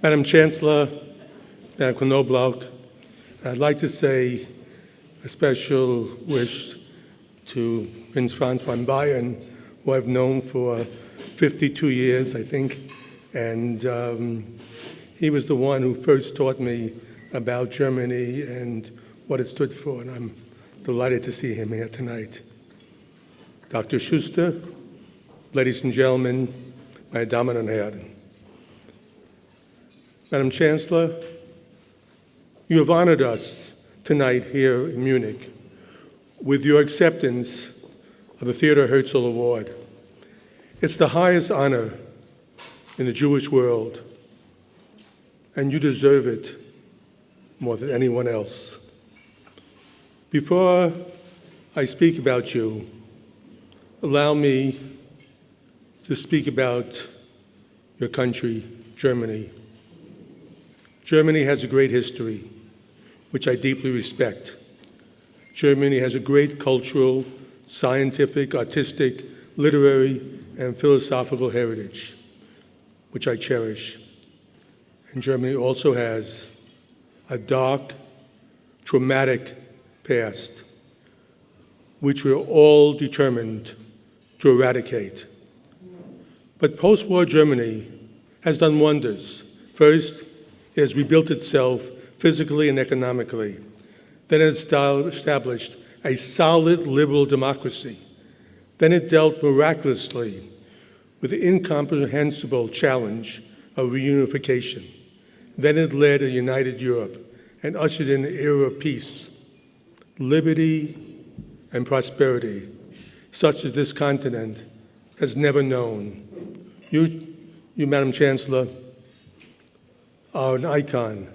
Madam Chancellor, Madam Knobloch, I'd like to say a special wish to Prince Franz von Bayern, who I've known for 52 years, I think, and he was the one who first taught me about Germany and what it stood for, and I'm delighted to see him here tonight. Dr. Schuster, ladies and gentlemen, meine Damen und Herren. Madam Chancellor, you have honored us tonight here in Munich with your acceptance of the Theodor Herzl Award. It's the highest honor in the Jewish world, and you deserve it more than anyone else. Before I speak about you, allow me to speak about your country, Germany. Germany has a great history, which I deeply respect. Germany has a great cultural, scientific, artistic, literary, and philosophical heritage, which I cherish. And Germany also has a dark, traumatic past, which we're all determined to eradicate. But post-war Germany has done wonders. First, it has rebuilt itself physically and economically. Then it established a solid liberal democracy. Then it dealt miraculously with the incomprehensible challenge of reunification. Then it led a united Europe and ushered in an era of peace, liberty, and prosperity, such as this continent has never known. You, Madam Chancellor, are an icon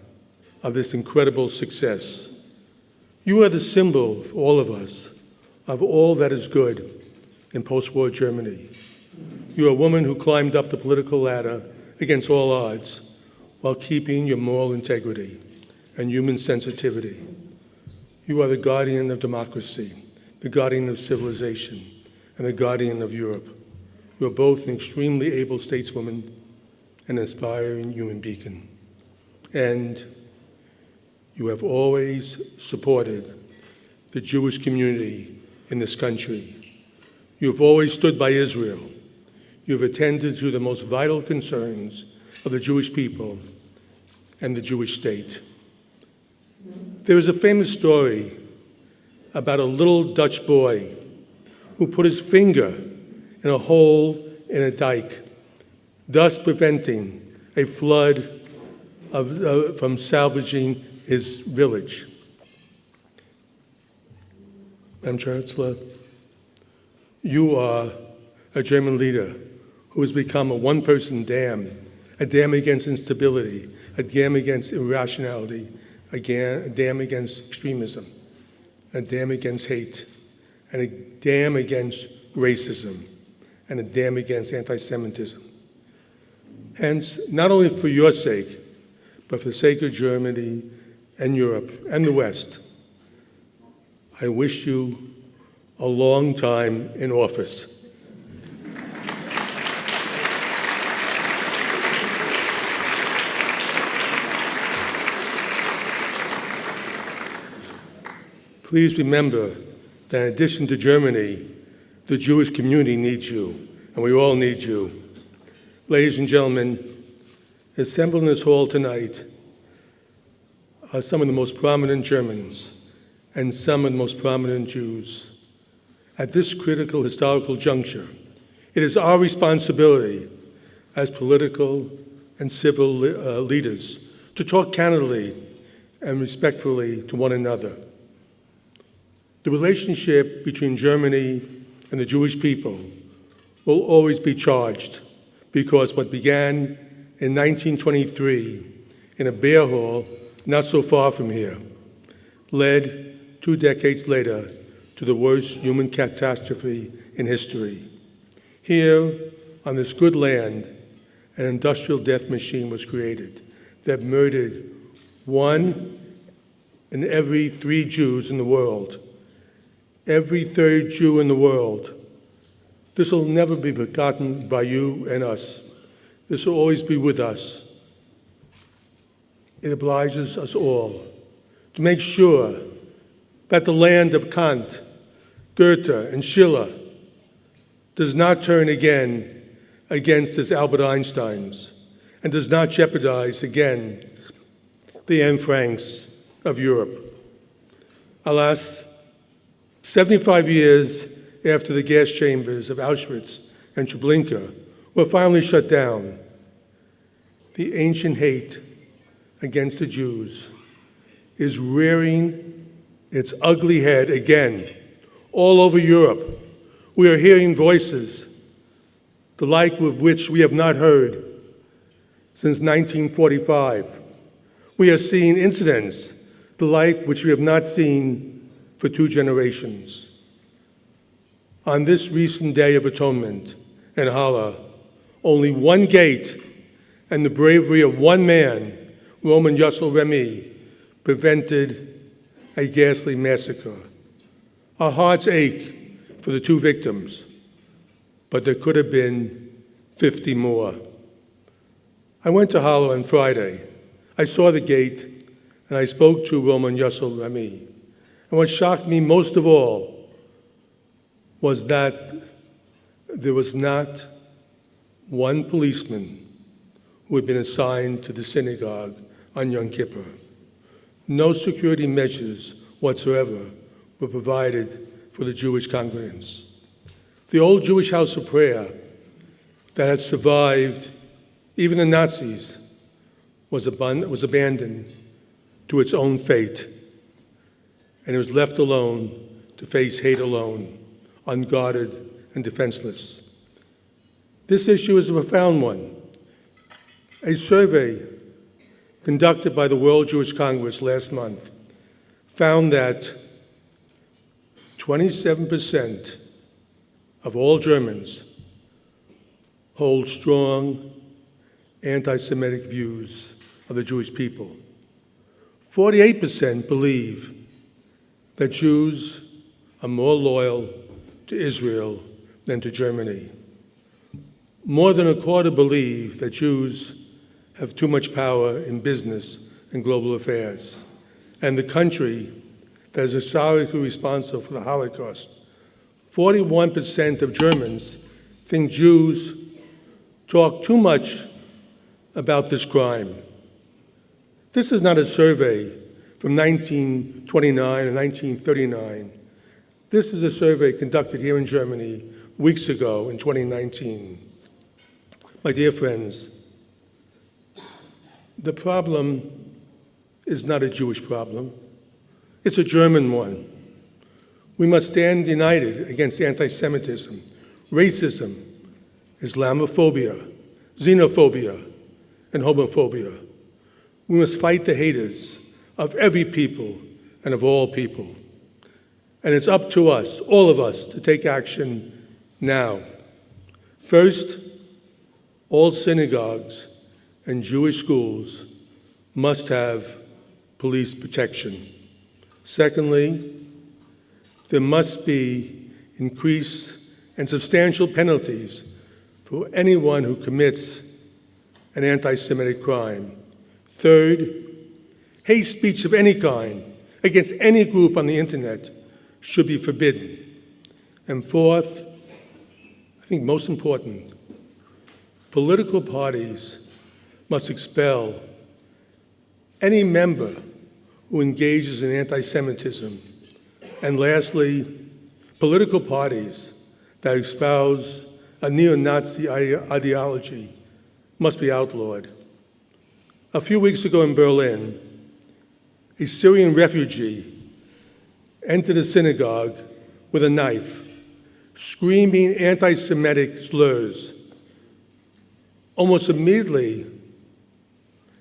of this incredible success. You are the symbol for all of us of all that is good in post-war Germany. You are a woman who climbed up the political ladder against all odds while keeping your moral integrity and human sensitivity. You are the guardian of democracy, the guardian of civilization, and the guardian of Europe. You are both an extremely able stateswoman and an inspiring human beacon. And you have always supported the Jewish community in this country. You have always stood by Israel. You have attended to the most vital concerns of the Jewish people and the Jewish state. There is a famous story about a little Dutch boy who put his finger in a hole in a dike, thus preventing a flood from salvaging his village. Madam Chancellor, you are a German leader who has become a one-person dam, a dam against instability, a dam against irrationality, a dam against extremism, a dam against hate, and a dam against racism, and a dam against anti-Semitism. Hence, not only for your sake, but for the sake of Germany and Europe and the West, I wish you a long time in office. Please remember that in addition to Germany, the Jewish community needs you, and we all need you. Ladies and gentlemen, assembled in this hall tonight are some of the most prominent Germans and some of the most prominent Jews. At this critical historical juncture, it is our responsibility as political and civil leaders to talk candidly and respectfully to one another. The relationship between Germany and the Jewish people will always be charged, because what began in 1923 in a beer hall not so far from here led 2 decades later to the worst human catastrophe in history. Here, on this good land, an industrial death machine was created that murdered 1 in every 3 Jews in the world. Every 3rd Jew in the world. This will never be forgotten by you and us. This will always be with us. it obliges us all to make sure that the land of Kant, Goethe, and Schiller does not turn again against its Albert Einsteins and does not jeopardize again the Anne Franks of Europe. Alas, 75 years after the gas chambers of Auschwitz and Treblinka were finally shut down, the ancient hate against the Jews is rearing its ugly head again all over Europe. We are hearing voices, the like of which we have not heard since 1945. We are seeing incidents, the like which we have not seen for 2 generations. On this recent Day of Atonement in Halle, only one gate and the bravery of one man, Roman Herzl prevented a ghastly massacre. Our hearts ache for the 2 victims, but there could have been 50 more. I went to Halle on Friday. I saw the gate, and I spoke to Roman Herzl. And what shocked me most of all was that there was not one policeman who had been assigned to the synagogue on Yom Kippur. No security measures whatsoever were provided for the Jewish congregants. The old Jewish house of prayer that had survived even the Nazis was abandoned to its own fate, and it was left alone to face hate alone, unguarded and defenseless. This issue is a profound one. A survey conducted by the World Jewish Congress last month found that 27% of all Germans hold strong anti-Semitic views of the Jewish people. 48% believe that Jews are more loyal to Israel than to Germany. More than a quarter believe that Jews have too much power in business and global affairs. And the country that is historically responsible for the Holocaust, 41% of Germans think Jews talk too much about this crime. This is not a survey from 1929 and 1939. This is a survey conducted here in Germany weeks ago in 2019. My dear friends, the problem is not a Jewish problem. It's a German one. We must stand united against anti-Semitism, racism, Islamophobia, xenophobia, and homophobia. We must fight the haters of every people and of all people. And it's up to us, all of us, to take action now. First, all synagogues and Jewish schools must have police protection. Secondly, there must be increased and substantial penalties for anyone who commits an anti-Semitic crime. Third, hate speech of any kind against any group on the internet should be forbidden. And fourth, I think most important, political parties must expel any member who engages in anti-Semitism. And lastly, political parties that espouse a neo-Nazi ideology must be outlawed. A few weeks ago in Berlin, a Syrian refugee entered a synagogue with a knife, screaming anti-Semitic slurs. Almost immediately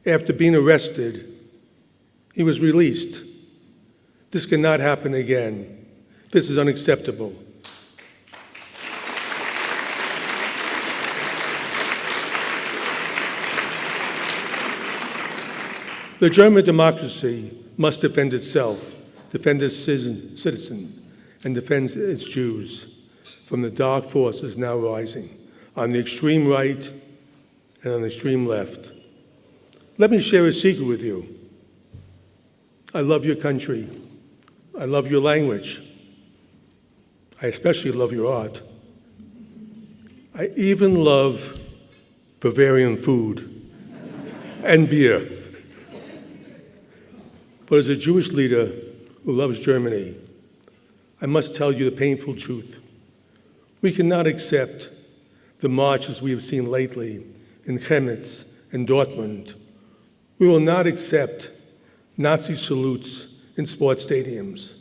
after being arrested, he was released. This cannot happen again. This is unacceptable. The German democracy must defend itself, defend its citizens, and defend its Jews from the dark forces now rising on the extreme right and on the extreme left. Let me share a secret with you. I love your country. I love your language. I especially love your art. I even love Bavarian food and beer. But as a Jewish leader who loves Germany, I must tell you the painful truth. We cannot accept the marches we have seen lately in Chemnitz and Dortmund. We will not accept Nazi salutes in sports stadiums.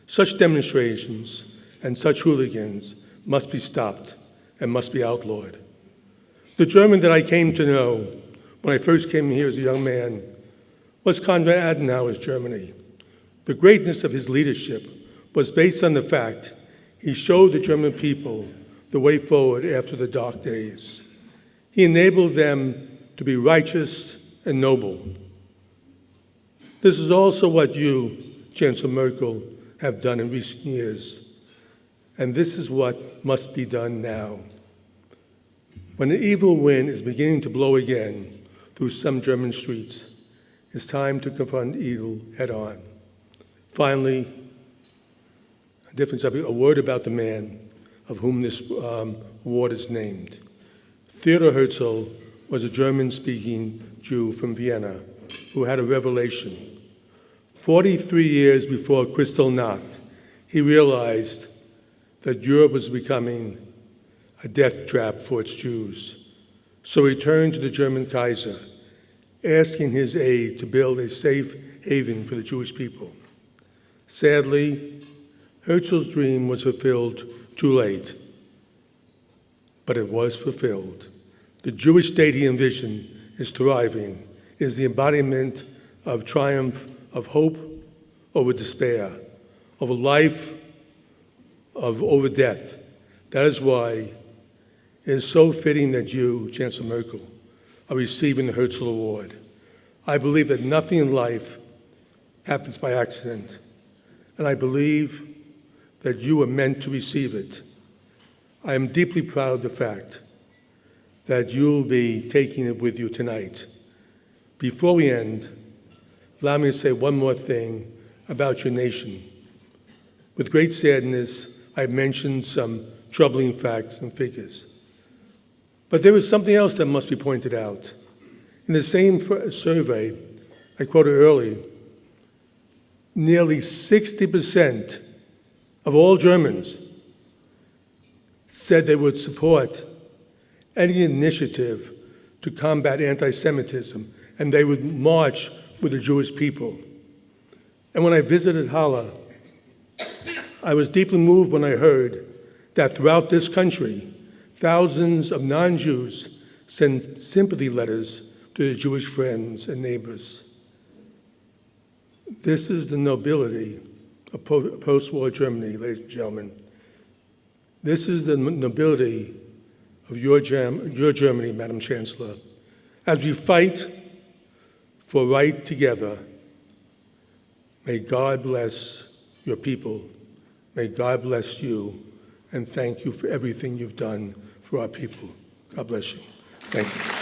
Such demonstrations and such hooligans must be stopped and must be outlawed. The German that I came to know when I first came here as a young man was Konrad Adenauer's Germany. The greatness of his leadership was based on the fact he showed the German people the way forward after the dark days. He enabled them to be righteous and noble. This is also what you, Chancellor Merkel, have done in recent years, and this is what must be done now. When the evil wind is beginning to blow again through some German streets, it's time to confront evil head-on. Finally, a different subject, a word about the man of whom this award is named. Theodor Herzl was a German-speaking Jew from Vienna who had a revelation. 43 years before Kristallnacht, he realized that Europe was becoming a death trap for its Jews. So he turned to the German Kaiser, asking his aid to build a safe haven for the Jewish people. Sadly, Herzl's dream was fulfilled too late, but it was fulfilled. The Jewish state he envisioned is thriving, is the embodiment of triumph, of hope over despair, of a life over death. That is why it is so fitting that you, Chancellor Merkel, are receiving the Herzl Award. I believe that nothing in life happens by accident, and I believe that you are meant to receive it. I am deeply proud of the fact that you'll be taking it with you tonight. Before we end, allow me to say one more thing about your nation. With great sadness, I've mentioned some troubling facts and figures. But there is something else that must be pointed out. In the same survey I quoted earlier, nearly 60% of all Germans said they would support any initiative to combat anti-Semitism, and they would march with the Jewish people. And when I visited Halle, I was deeply moved when I heard that throughout this country, thousands of non-Jews send sympathy letters to their Jewish friends and neighbors. This is the nobility of post-war Germany, ladies and gentlemen. This is the nobility of your Germany, Madam Chancellor. As we fight for right together, may God bless your people. May God bless you, and thank you for everything you've done for our people. God bless you. Thank you.